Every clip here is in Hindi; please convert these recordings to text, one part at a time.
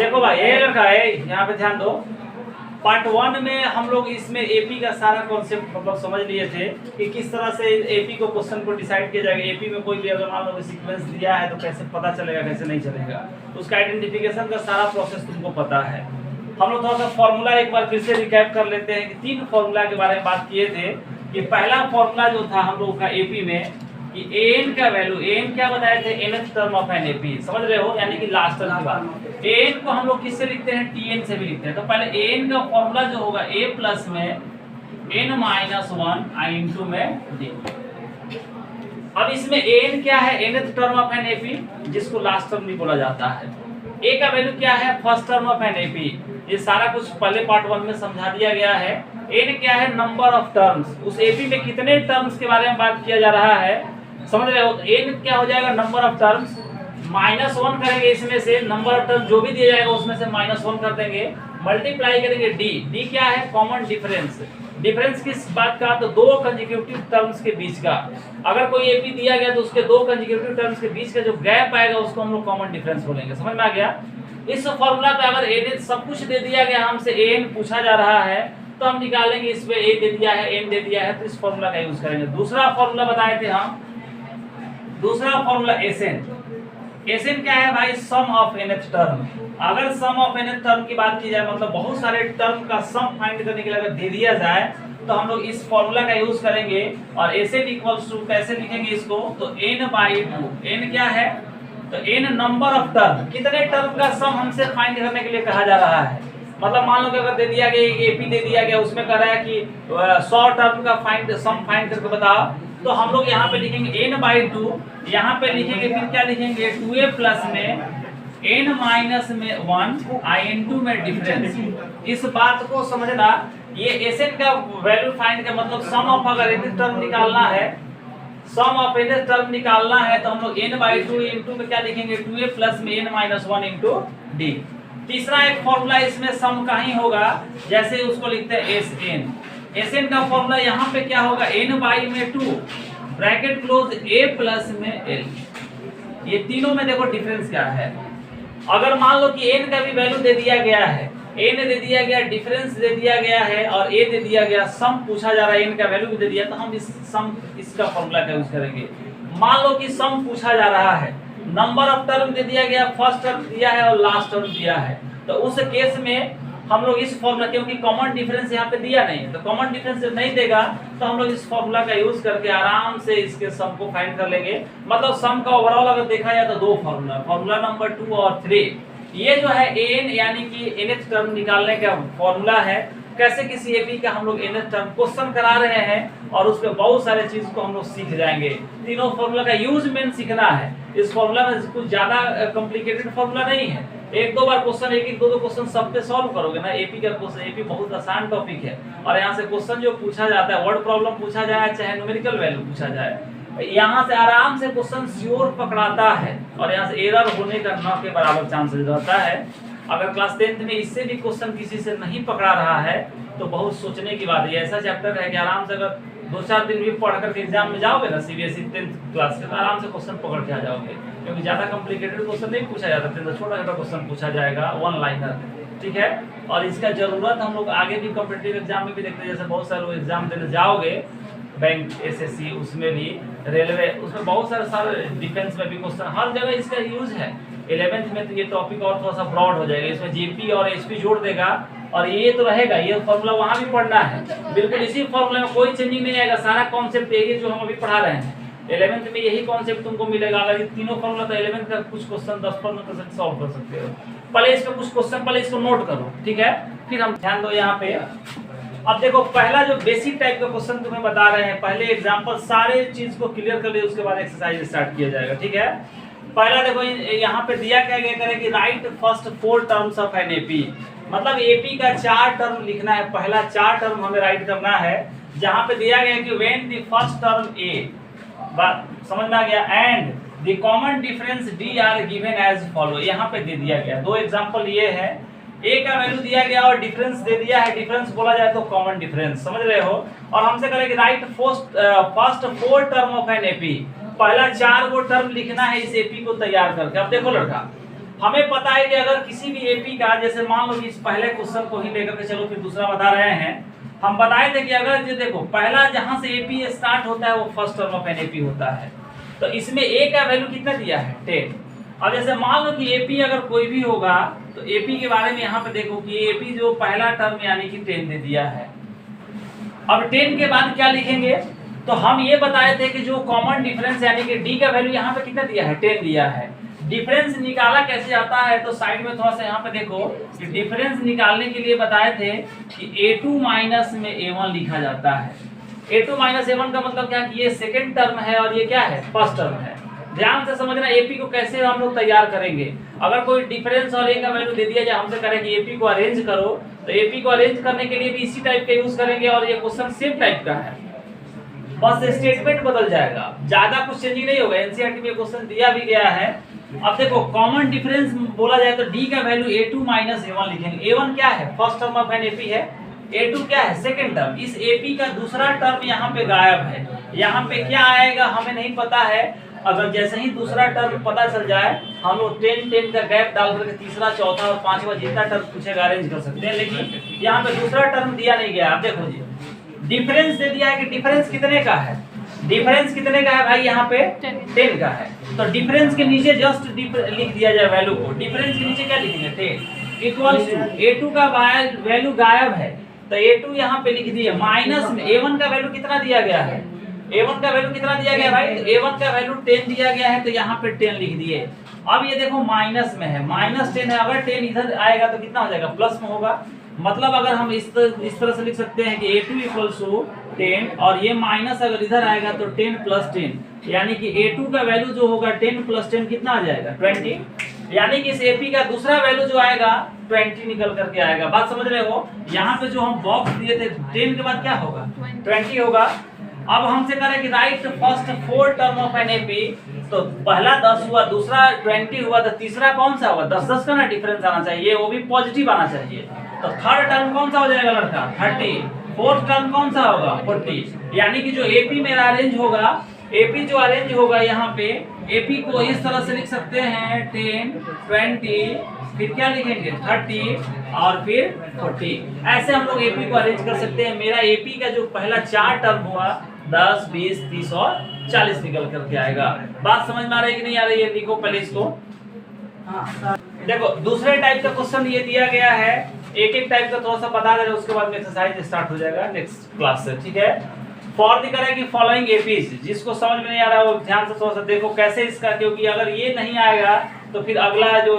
देखो भाई ये लड़का है, यहाँ पे ध्यान दो। पार्ट 1 में हम लोग इसमें एपी का सारा कॉन्सेप्ट मतलब समझ लिए थे कि किस तरह से एपी को क्वेश्चन को डिसाइड किया जाएगा। एपी में कोई भी अगर मान लो सीक्वेंस दिया है तो कैसे पता चलेगा, कैसे नहीं चलेगा, तो उसका आइडेंटिफिकेशन का सारा प्रोसेस तुमको पता है। हम लोग थोड़ा सा फॉर्मूला एक बार फिर से रिकैप कर लेते हैं कि 3 फॉर्मूला के बारे में बात किए थे। कि पहला फॉर्मूला जो था हम लोग का एपी में कि an का वैल्यू, an क्या बताए थे, nth term of an AP, समझ रहे हो, यानी कि लास्ट टर्म की बात। an को हम लोग किससे लिखते हैं, tn से भी लिखते हैं। तो पहले an का फॉर्मूला जो होगा a प्लस में n माइनस 1 i इंटू में d। अब इसमें an क्या है, nth term of an AP, जिसको लास्ट टर्म भी बोला जाता है। a का वैल्यू क्या है, first term of an AP. ये सारा कुछ पहले पार्ट 1 में समझा दिया गया है। n क्या है, नंबर ऑफ टर्म्स, उस एपी में कितने टर्म्स के बारे में बात किया जा रहा है, समझ रहे हो। तो n क्या हो जाएगा, नंबर ऑफ टर्म्स, -1 करेंगे इसमें से, नंबर ऑफ टर्म्स जो भी दिया जाएगा उसमें से -1 कर देंगे, मल्टीप्लाई करेंगे d क्या है, कॉमन डिफरेंस। डिफरेंस किस बात का, तो दो कंसेक्यूटिव टर्म्स के बीच का। अगर कोई एपी दिया गया तो उसके दो कंसेक्यूटिव टर्म्स के बीच का जो गैप आएगा उसको हम लोग कॉमन डिफरेंस बोलेंगे। समझ में आ गया। इस फॉर्मूला पे अगर an सब कुछ दे दिया गया, हमसे an पूछा जा रहा है, तो हम निकालेंगे इसमें a दे दिया है, n दे दिया है, तो इस फॉर्मूला का यूज करेंगे। दूसरा फॉर्मूला बताए थे हम, दूसरा फॉर्मूला Sn क्या है भाई, सम ऑफ nth टर्म। अगर सम ऑफ nth टर्म की बात की जाए, मतलब बहुत सारे टर्म का सम फाइंड करने के लिए अगर दे दिया जाए, तो हम लोग इस फॉर्मूला का यूज करेंगे। और Sn इक्वल्स टू कैसे लिखेंगे इसको, तो n/2। n क्या है, तो n नंबर ऑफ टर्म, कितने टर्म का सम हमसे फाइंड करने के लिए कहा जा रहा है। मतलब मान लो कि अगर दे दिया गया एपी दे दिया गया, उसमें कह रहा है कि 100 टर्म का सम फाइंड करके बताओ, तो हम लोग यहाँ पे लिखेंगे n/2, यहाँ पे लिखेंगे, फिर क्या लिखेंगे, 2a प्लस में n माइनस में 1 i इंटू में डिफरेंस। इस बात को समझना, ये Sn का वैल्यू फाइंड का मतलब सम ऑफ, अगर nth टर्म निकालना है, सम ऑफ nth टर्म निकालना है, तो हम लोग n/2 इंटू में क्या लिखेंगे, 2a प्लस में n माइनस 1 इंटू d। तीसरा एक फॉर्मूला इसमें सम का ही होगा, जैसे उसको लिखते हैं Sn। Sn का फॉर्मूला यहाँ पे क्या होगा, n/2 bracket close a plus में l। ये तीनों में देखो डिफरेंस क्या है। अगर मान लो कि n का भी वैल्यू दे दिया गया है, n दे दिया गया, डिफरेंस दे दिया गया है, और a दे दिया गया, सम पूछा जा रहा है, n का वैल्यू भी दे दिया, तो हम इसका फॉर्मूला का यूज करेंगे। मान लो कि सम पूछा जा रहा है, नंबर ऑफ टर्म दे दिया गया, फर्स्ट टर्म दिया है और लास्ट टर्म दिया है, तो उस केस में हम लोग इस फॉर्मूला, क्योंकि कॉमन डिफरेंस यहाँ पे दिया नहीं है, तो कॉमन डिफरेंस जब नहीं देगा तो हम लोग इस फॉर्मूला का यूज करके आराम से इसके सम को फाइंड कर लेंगे। मतलब सम का ओवरऑल अगर देखा जाए तो दो फॉर्मूला नंबर 2 और 3। ये जो है an यानी कि nth टर्म निकालने का फॉर्मूला है। कैसे किसी एपी का हम लोग nth टर्म क्वेश्चन करा रहे हैं, और उसमें बहुत सारे चीज को हम लोग सीख जाएंगे। तीनों फॉर्मूला का यूज मेन सीखना है। इस फॉर्मूला में कुछ ज्यादा कॉम्प्लिकेटेड फॉर्मूला नहीं है। एक दो बार क्वेश्चन, एक दो क्वेश्चन सब पे सॉल्व करोगे ना। एपी का क्वेश्चन, एपी बहुत आसान टॉपिक है, और यहाँ से क्वेश्चन जो पूछा जाता है, वर्ड प्रॉब्लम पूछा जाए चाहे न्यूमेरिकल वैल्यू पूछा जाए, यहाँ से आराम से क्वेश्चन श्योर पकड़ाता है, और यहाँ से एरर होने का न के बराबर चांसेस रहता है। अगर क्लास 10th में इससे भी क्वेश्चन किसी से नहीं पकड़ा रहा है तो बहुत सोचने की बात है। ऐसा चैप्टर है कि आराम से अगर 2-4 दिन भी पढ़ करके एग्जाम में जाओगे ना, सीबीएसई 10th क्लास के, तो आराम से क्वेश्चन पकड़ के आ जाओगे, क्योंकि ज्यादा कॉम्प्लिकेटेड क्वेश्चन नहीं पूछा जाता, छोटा छोटा क्वेश्चन पूछा जाएगा, वन लाइनर, ठीक है। और इसका जरूरत हम लोग आगे भी कॉम्पिटिटिव एग्जाम में भी देखते हैं। जैसे बहुत सारे लोग एग्जाम देने जाओगे, बैंक, एसएससी, उसमें भी, रेलवे, उसमें बहुत सारे डिफेंस में भी क्वेश्चन, हर जगह इसका यूज है। 11th में तो ये टॉपिक और थोड़ा सा ब्रॉड हो जाएगा, इसमें जीपी और एचपी जोड़ देगा, और ये तो रहेगा, ये फॉर्मूला वहां भी पढ़ना है। बिल्कुल इसी फॉर्मूला में कोई चेंजिंग नहीं आएगा, सारा कॉन्सेप्ट यही जो हम अभी पढ़ा रहे हैं। 11th में यही कॉन्सेप्ट तुमको मिलेगा। अगर ये तीनों फॉर्मूला, तो 11th का कुछ क्वेश्चन 10-15% सॉल्व कर सकते हो। पहले इसका कुछ क्वेश्चन, पहले इसको नोट करो, ठीक है, फिर हम ध्यान दो यहाँ पे। अब देखो, पहला जो बेसिक टाइप का क्वेश्चन तुम्हें बता रहे हैं, पहले एग्जाम्पल सारे चीज को क्लियर कर ले, उसके बाद एक्सरसाइज स्टार्ट किया जाएगा, ठीक है। पहला देखो, यहाँ पे दिया क्या गया करे कि right first 4 terms of an AP. मतलब एपी का 4 टर्म लिखना है, पहला 4 टर्म हमें राइट करना है, जहाँ पे दिया गया कि when the first term a, बात समझ में आ गया, and the common difference d are given as follow. यहाँ पे दे दिया गया, दो एग्जांपल ये है, ए का वैल्यू दिया गया और डिफरेंस दे दिया है। डिफरेंस बोला जाए तो कॉमन डिफरेंस, समझ रहे हो। और हमसे करेंगे right first 4 term of an AP. पहला 4 गो टर्म लिखना है इस एपी को तैयार करके। अब देखो लड़का, हमें पता है कि अगर किसी भी एपी का, जैसे मान लो कि इस पहले क्वेश्चन को ही लेकर के चलो फिर दूसरा बता रहे हैं, हम बताए थे कि अगर जो देखो पहला जहां से एपी स्टार्ट होता है वो first term of an AP होता है, तो इसमें ए का वैल्यू कितना दिया है 10। अब जैसे मान लो कि एपी अगर कोई भी होगा तो एपी के बारे में यहाँ पे देखो कि एपी जो पहला टर्म यानी कि 10 दे दिया है। अब 10 के बाद क्या लिखेंगे, तो हम ये बताए थे कि जो कॉमन डिफरेंस यानी कि डी का वैल्यू यहाँ पे कितना दिया है 10 दिया है। डिफरेंस निकाला कैसे जाता है, तो साइड में थोड़ा सा यहाँ पे देखो कि डिफरेंस निकालने के लिए बताए थे कि a2 माइनस में a1 लिखा जाता है। a2 माइनस a1 का मतलब क्या कि ये सेकंड टर्म है और ये क्या है फर्स्ट टर्म है। ध्यान से समझना एपी को कैसे हम लोग तैयार करेंगे। अगर कोई डिफरेंस और ए का वैल्यू दे दिया जाए, हमसे करें कि एपी को अरेंज करो, तो एपी को अरेंज करने के लिए भी इसी टाइप का यूज करेंगे और ये क्वेश्चन सेम टाइप का है, बस स्टेटमेंट बदल जाएगा, ज्यादा कुछ चेंजिंग नहीं होगा। एनसीईआरटी में क्वेश्चन दिया भी गया है। अब देखो कॉमन डिफरेंस बोला जाए तो डी का वैल्यू a2 माइनस a1 लिखेंगे। a1 क्या है first term of an AP है, a2 क्या है सेकंड टर्म। इस एपी का दूसरा टर्म यहाँ पे गायब है, यहाँ पे क्या आएगा हमें नहीं पता है। अगर जैसे ही दूसरा टर्म पता चल जाए हम लोग 10 का गैप डाल करके तीसरा चौथा और पांचवा जितना टर्म पूछेगा अरेंज कर सकते हैं, लेकिन यहाँ पे दूसरा टर्म दिया नहीं गया। आप देखो जी डिफरेंस दे दिया है कि डिफरेंस कितने का है, डिफरेंस कितने का है भाई यहाँ पे 10 का है, तो डिफरेंस के नीचे जस्ट लिख दिया जाए वैल्यू को। डिफरेंस के नीचे क्या लिखेंगे 10 इक्वल्स टू a2 का वैल्यू गायब है तो a2 यहाँ पे लिख दिए माइनस में a1 का वैल्यू कितना दिया गया है, a1 का वैल्यू कितना दिया गया भाई, तो a1 का वैल्यू 10 दिया गया है तो यहाँ पे 10 लिख दिए। अब ये देखो माइनस में है, माइनस 10 है, अगर 10 इधर आएगा तो कितना हो जाएगा प्लस में होगा। मतलब अगर हम इस तरह से लिख सकते हैं कि a2 इक्वल्स टू 10 और ये माइनस अगर इधर आएगा तो 10 प्लस 10 यानी कि a2 का वैल्यू जो होगा 10 प्लस 10 कितना आ जाएगा 20, यानी कि इस एपी का दूसरा वैल्यू जो आएगा 20 निकल करके आएगा। बात समझ रहे हो। यहाँ पे जो हम बॉक्स दिए थे 10 के बाद क्या होगा 20 होगा। अब हमसे करें कि right first 4 term of an AP, तो पहला 10 हुआ, दूसरा 20 हुआ, तो तीसरा कौन सा होगा 10-10 का ना डिफरेंस आना चाहिए, वो भी पॉजिटिव आना चाहिए। तो थर्ड टर्म कौन सा हो जाएगा लड़का 30, फोर्थ टर्म कौन सा होगा 40, यानी कि जो एपी मेरा अरेंज होगा, एपी जो अरेंज होगा यहाँ पे एपी को इस तरह से लिख सकते हैं 10, 20, फिर क्या लिखेंगे 30 और फिर 40। ऐसे हम लोग एपी को अरेंज कर सकते हैं। मेरा एपी का जो पहला 4 टर्म हुआ 10, 20, 30 और 40 निकल करके आएगा। बात समझ में आ रही है कि नहीं आ रही है, लिखो पहले इसको। हाँ देखो दूसरे टाइप का क्वेश्चन ये दिया गया है, एक टाइप का थोड़ा सा बता दे रहे, उसके बाद में एक्सरसाइज स्टार्ट हो जाएगा नेक्स्ट क्लास से, ठीक है। फॉर द करें फॉलोइंग एपीज, जिसको समझ में नहीं आ रहा है वो ध्यान से थोड़ा सा देखो कैसे इसका, क्योंकि अगर ये नहीं आएगा तो फिर अगला जो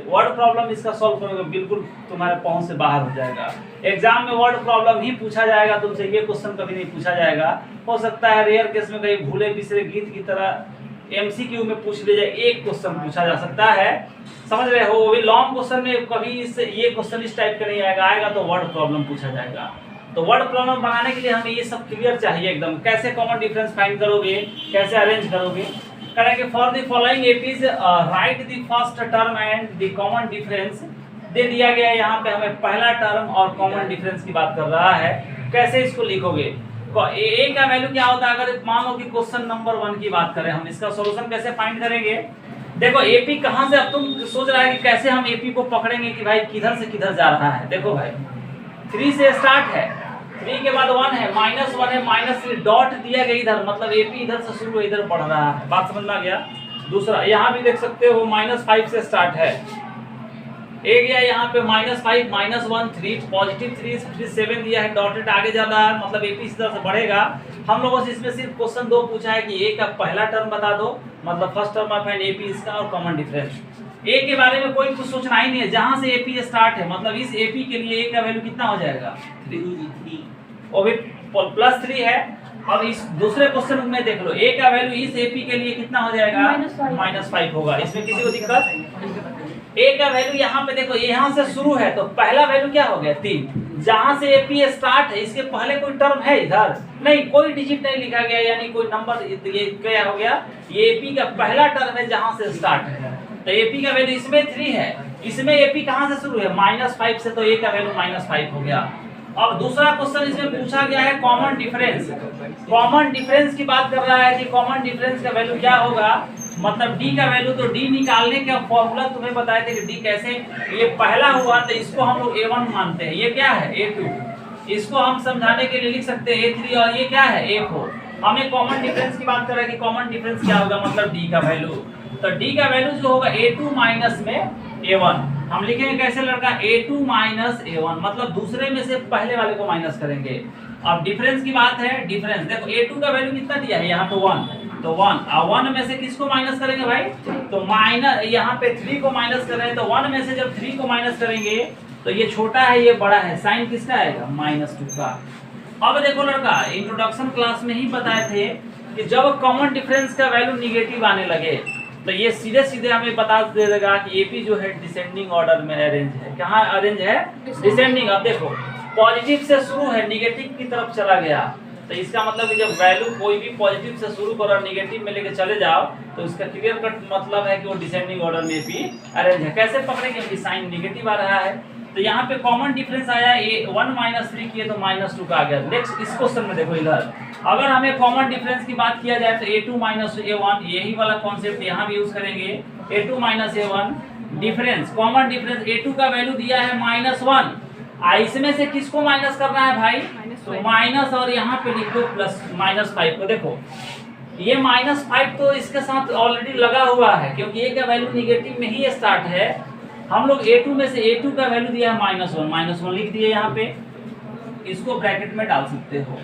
वर्ड प्रॉब्लम इसका सॉल्व करोगे बिल्कुल तुम्हारे पहुंच से बाहर हो जाएगा। एग्जाम में वर्ड प्रॉब्लम ही पूछा जाएगा तुमसे, ये क्वेश्चन कभी नहीं पूछा जाएगा। हो सकता है रेयर केस में कहीं भूले बिसरे गीत की तरह एमसीक्यू में पूछ ले जाए, एक क्वेश्चन पूछा जा सकता है, समझ रहे हो। वो लॉन्ग क्वेश्चन में कभी ये क्वेश्चन इस टाइप का नहीं आएगा, आएगा तो वर्ड प्रॉब्लम पूछा जाएगा। तो वर्ड प्रॉब्लम बनाने के लिए हमें ये सब क्लियर चाहिए एकदम, कैसे कॉमन डिफरेंस फाइंड करोगे, कैसे अरेंज करोगे। करेंगे for the following APs write the first term and the common difference. दे दिया गया है यहाँ पे हमें पहला टर्म और कॉमन डिफरेंस की बात कर रहा है, कैसे इसको लिखोगे। ए का वैल्यू क्या होता है, अगर मान लो कि क्वेश्चन नंबर 1 की बात करें, हम इसका सॉल्यूशन कैसे फाइंड करेंगे। देखो एपी कहाँ से, अब तुम सोच रहा है कि कैसे हम एपी को पकड़ेंगे कि भाई किधर से किधर जा रहा है। देखो भाई 3 से स्टार्ट है, 3 के बाद 1 है, -1 है, -3 डॉट दिया गया इधर, मतलब एपी इधर से शुरू है इधर बढ़ रहा है। बात समझ में आ गया। दूसरा यहाँ भी देख सकते हो -5 से स्टार्ट है, ए गया यहाँ पे -5, -1, 3 पॉजिटिव 3, फिर 7 दिया है, डॉटेड आगे जा रहा है, मतलब एपी इस तरह से बढ़ेगा। हम लोगों से इसमें सिर्फ क्वेश्चन 2 पूछा है कि ए का पहला टर्म बता दो, मतलब first term of an AP इसका, और कॉमन डिफरेंस। ए के बारे में कोई कुछ सोचना ही नहीं है, जहां से एपी स्टार्ट है, मतलब इस एपी के लिए ए का वैल्यू कितना हो जाएगा 3, वो भी +3 है। अब इस दूसरे क्वेश्चन में देख लो, ए का वैल्यू इस एपी के लिए कितना हो जाएगा -5 होगा। इसमें किसी को दिक्कत, ए का वैल्यू यहाँ पे देखो, यहाँ से शुरू है तो पहला वैल्यू क्या हो गया 3, जहां से एपी स्टार्ट है इसके पहले कोई टर्म है इधर नहीं, कोई डिजिट नहीं लिखा गया, यानी कोई नंबर, ये क्या हो गया, ये एपी का पहला टर्म है जहां से स्टार्ट है। तो एपी का वैल्यू इसमें 3 है, इसमें एपी कहां से शुरू है -5 से, तो ए का वैल्यू -5 हो गया। अब दूसरा क्वेश्चन इसमें पूछा गया है कॉमन डिफरेंस। कॉमन डिफरेंस की बात कर रहा है कि कॉमन डिफरेंस का वैल्यू क्या होगा, मतलब डी का वैल्यू, तो डी निकालने का फॉर्मूला तुम्हें बताए थे कि डी कैसे, ये पहला हुआ तो इसको हम लोग A1 मानते हैं, ये क्या है A2, इसको हम समझाने के लिए लिख सकते हैं A3 और ये क्या है A4। हमें कॉमन डिफरेंस की बात कर रहे हैं कि कॉमन डिफरेंस क्या होगा, मतलब डी का वैल्यू, तो डी का वैल्यू जो होगा A2 माइनस में A1, हम लिखेंगे कैसे लड़का A2 माइनस A1, मतलब दूसरे में से पहले वाले को माइनस करेंगे। अब डिफरेंस की बात है, डिफरेंस देखो A2 का वैल्यू कितना दिया है यहाँ पे 1, तो 1 और 1 में से किसको माइनस करेंगे भाई, तो माइनस यहाँ पे 3 को माइनस कर रहे हैं, तो 1 में से जब 3 को माइनस करेंगे तो ये छोटा है ये बड़ा है, साइन किसका आएगा -2 का। अब देखो लड़का इंट्रोडक्शन क्लास में ही बताए थे कि जब कॉमन डिफरेंस का वैल्यू निगेटिव आने लगे तो ये सीधे सीधे हमें बता देगा कि एपी जो है डिसेंडिंग ऑर्डर में अरेंज है। कहाँ अरेंज है, डिसेंडिंग। अब देखो पॉजिटिव से शुरू है निगेटिव की तरफ चला गया, तो इसका मतलब कि जब वैल्यू कोई भी पॉजिटिव से शुरू करो और निगेटिव में लेके चले जाओ तो इसका क्लियर कट मतलब है कि वो डिसेंडिंग ऑर्डर में भी अरेंज है। कैसे पकड़ेंगे, क्योंकि साइन निगेटिव आ रहा है, तो यहाँ पे कॉमन डिफरेंस आया A1 माइनस 3 किए तो -2 का आ गया। नेक्स्ट इस क्वेश्चन में देखो इधर अगर हमें कॉमन डिफरेंस की बात किया जाए तो A2 माइनस A1, यही वाला कॉन्सेप्ट यहाँ भी यूज करेंगे। A2 minus A1 difference, common difference A2 का वैल्यू दिया है -1, इसमें से किसको माइनस करना है भाई, तो माइनस और यहाँ पे लिख दो प्लस -5 को। देखो ये -5 तो इसके साथ ऑलरेडी लगा हुआ है क्योंकि ये का वैल्यू निगेटिव में ही स्टार्ट है। हम लोग A2 में से A2 का वैल्यू दिया है -1 लिख दिए यहाँ पे, इसको ब्रैकेट में डाल सकते हो,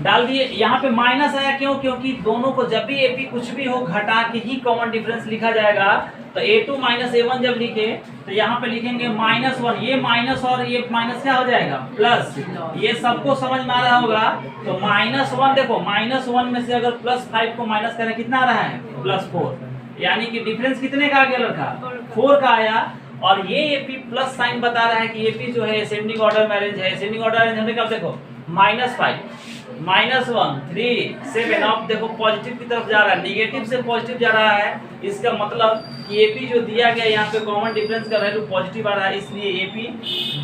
डाल दिए। यहाँ पे माइनस आया क्यों, क्योंकि दोनों को जब भी एपी कुछ भी हो घटा के ही कॉमन डिफरेंस लिखा जाएगा। तो A2 माइनस A1 जब लिखे तो यहाँ पे लिखेंगे -1, ये माइनस और ये माइनस क्या हो जाएगा प्लस, ये सबको समझ में आ रहा होगा। तो -1 देखो -1 में से अगर +5 को माइनस करें कितना आ रहा है +4, यानी कि डिफरेंस कितने का आ गया लड़का 4 का आया। और ये एपी प्लस साइन बता रहा है कि एपी जो है असेंडिंग ऑर्डर में अरेंज है। असेंडिंग ऑर्डर अरेंज होने का देखो -5 -1 3 7, अब देखो पॉजिटिव की तरफ जा रहा है, निगेटिव से पॉजिटिव जा रहा है। इसका मतलब कि एपी जो दिया गया यहाँ पे कॉमन डिफरेंस का वैल्यू पॉजिटिव आ रहा है, इसलिए एपी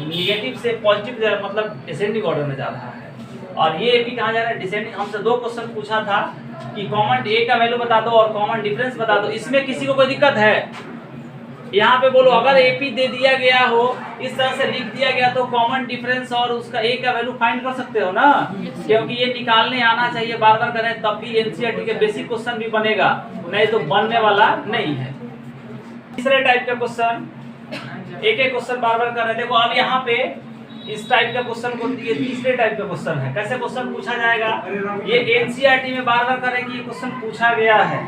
निगेटिव से पॉजिटिव जा रहा है, मतलब असेंडिंग ऑर्डर में जा रहा है। और ये एपी कहाँ जा रहा है, डिसेंडिंग। हमसे 2 क्वेश्चन पूछा था कि कॉमन ए का वैल्यू बता दो और कॉमन डिफरेंस बता दो, इसमें किसी को कोई दिक्कत है यहाँ पे बोलो। अगर एपी दे दिया गया हो इस तरह से लिख दिया गया तो कॉमन डिफरेंस और उसका ए का वैल्यू फाइंड कर सकते हो ना, क्योंकि ये निकालने आना चाहिए, बार बार करें तब भी एनसीईआरटी के बेसिक क्वेश्चन भी बनेगा, नहीं तो बनने वाला नहीं है। तीसरे टाइप का क्वेश्चन, एक एक क्वेश्चन बार बार कर रहे हैं। देखो अब यहाँ पे इस टाइप का क्वेश्चन को ये तीसरे टाइप का क्वेश्चन है। कैसे क्वेश्चन पूछा जाएगा, ये एनसीईआरटी में बार बार करें कि ये क्वेश्चन पूछा गया है,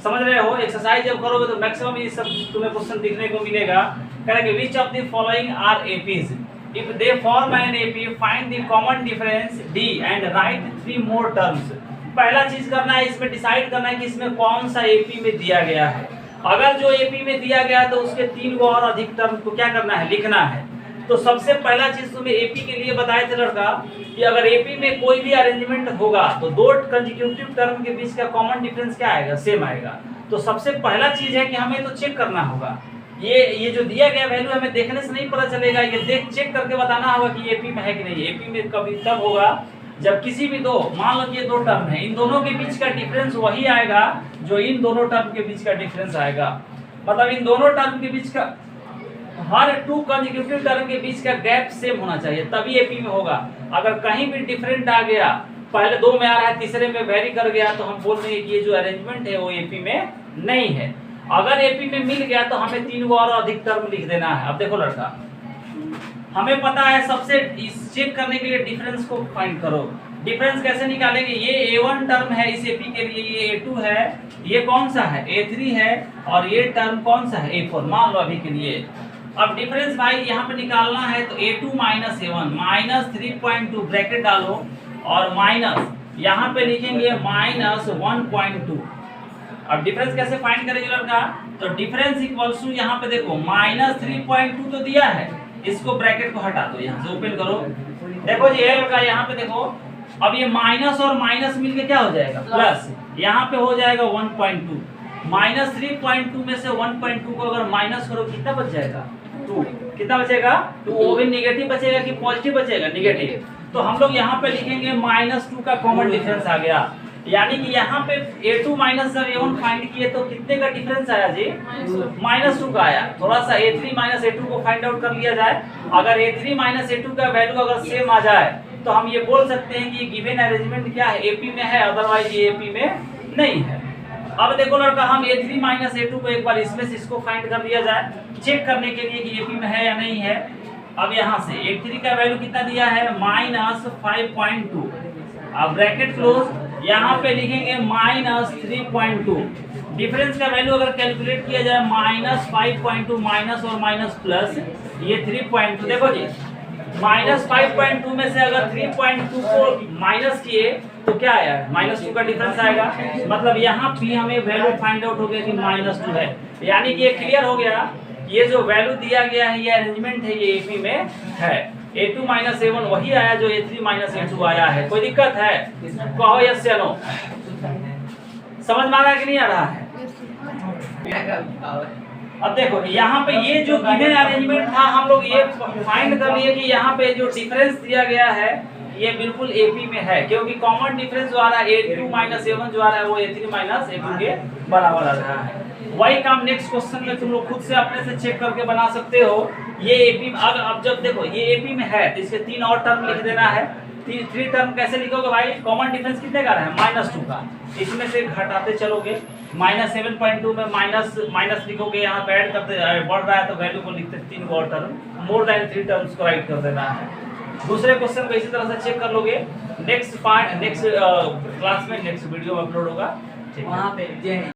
समझ रहे हो। एक्सरसाइज जब करोगे तो मैक्सिमम ये सब तुम्हें क्वेश्चन दिखने को मिलेगा। करेंगे which of the following are APs, if they form an AP find the common difference d and write 3 more terms. पहला चीज करना है, इसमें डिसाइड करना है कि इसमें कौन सा एपी में दिया गया है। अगर जो एपी में दिया गया तो उसके 3 को और अधिक टर्म को क्या करना है, लिखना है। तो सबसे पहला चीज तुम्हें एपी के लिए बताए थे लड़का कि अगर एपी में कोई भी अरेंजमेंट होगा तो 2 कंसेक्यूटिव टर्म के बीच का कॉमन डिफरेंस क्या आएगा, सेम आएगा। तो सबसे पहला चीज है कि हमें तो चेक करना होगा, ये जो दिया गया वैल्यू हमें देखने से नहीं पता चलेगा, ये देख चेक करके बताना होगा कि एपी में है कि नहीं। एपी में कभी तब होगा जब किसी भी दो, मान लो ये 2 टर्म है, इन दोनों के बीच का डिफरेंस वही आएगा जो इन दोनों टर्म के बीच का डिफरेंस आएगा। मतलब इन दोनों टर्म के बीच का हर 2 कंसेक्यूटिव टर्म के बीच का गैप सेम होना चाहिए, तभी एपी में होगा। अगर कहीं भी डिफरेंट आ गया, पहले 2 में आ रहा है तीसरे में वेरी कर गया, तो हम बोल देंगे कि ये जो अरेंजमेंट है वो एपी में नहीं है। अगर एपी में मिल गया तो हमें 3 और अधिक टर्म लिख देना है। अब देखो लड़का हमें पता है सबसे चेक करने के लिए डिफरेंस को फाइंड करो। डिफरेंस कैसे निकालेंगे, ये A1 टर्म है इस एपी के लिए, ये A2 है, ये कौन सा है A3 है, और ये टर्म कौन सा है A4 मान लो अभी के लिए। अब डिफरेंस भाई यहाँ पे निकालना है तो A2 माइनस A1 -3.2 ब्रैकेट डालो और माइनस यहाँ पे लिखेंगे -1.2। अब डिफरेंस कैसे फाइंड करेंगे लड़का, तो डिफरेंस इक्वल्स टू यहाँ पे देखो -3.2 तो दिया है, इसको ब्रैकेट को हटा दो, यहाँ से ओपन करो। देखो जी ये लड़का यहाँ पे देखो, अब ये माइनस और माइनस मिलके क्या हो जाएगा प्लस, यहाँ पे हो जाएगा 1.2। -3.2 में से 1.2 को अगर माइनस करो कितना बच जाएगा 2, कितना बचेगा 2। वो भी निगेटिव बचेगा कि पॉजिटिव बचेगा, निगेटिव। तो हम लोग यहाँ पे लिखेंगे -2 का कॉमन डिफरेंस आ गया। यानी कि यहाँ पे A2 माइनस जब A1 फाइंड किए तो कितने का डिफरेंस आया जी? -2 का आया। थोड़ा सा A3 माइनस A2 को फाइंड आउट कर लिया जाए। अगर A3 माइनस A2 का वैल्यू अगर सेम आ जाए तो हम ये बोल सकते हैं कि ये गिवन अरेंजमेंट क्या है, AP में है, अदरवाइज ये AP में नहीं है। अब देखो लड़का, हम A3 माइनस A2 को एक बार इसमें से इसको फाइंड कर लिया जाए चेक करने के लिए कि AP में है या नहीं है। अब यहाँ से A3 का वैल्यू कितना दिया है? -5.2। अब ब्रैकेट क्लोज, यहाँ पे लिखेंगे -3.2। डिफरेंस का वैल्यू अगर कैलकुलेट किया जाए -5.2 माइनस और माइनस प्लस ये 3.2। देखो जी, -5.2 में से अगर 3.2 को माइनस किए तो क्या आया? -2 का डिफरेंस आएगा। मतलब यहाँ भी हमें वैल्यू फाइंड आउट हो गया कि -2 है। यानी कि ये क्लियर हो गया, ये जो वैल्यू दिया गया है ये अरेंजमेंट है, ये AP में है। A2 माइनस A1 वही आया जो A3 माइनस A2 आया है। कोई दिक्कत है? कहो यस या नो। समझ में आ रहा है कि नहीं आ रहा है? अब देखो यहाँ पे ये जो गिवन अरेंजमेंट था हम लोग ये फाइंड कर लिए कि यहाँ पे जो डिफरेंस दिया गया है ये बिल्कुल AP में है, क्योंकि कॉमन डिफरेंस जो आ रहा है A2 माइनस A1 जो आ रहा है वो A3 माइनस A2 के बराबर आ रहा है। वही काम नेक्स्ट क्वेश्चन में तुम लोग खुद से अपने से चेक करके बना सकते हो। ये AP में अब जब देखो ये AP में है तो इसके 3 और टर्म लिख देना है। 3 टर्म कैसे लिखोगे भाई? कॉमन डिफरेंस कितने का है? -2 का। इसमें से घटाते चलोगे, -7.2 में माइनस लिखोगे, यहाँ पे ऐड करते बढ़ रहा है तो वैल्यू को लिखते 3 और टर्म, मोर देन 3 टर्म्स को राइट कर देना है। दूसरे क्वेश्चन को इसी तरह से चेक कर लोगे। नेक्स्ट क्लास में नेक्स्ट वीडियो अपलोड होगा। वहाँ पे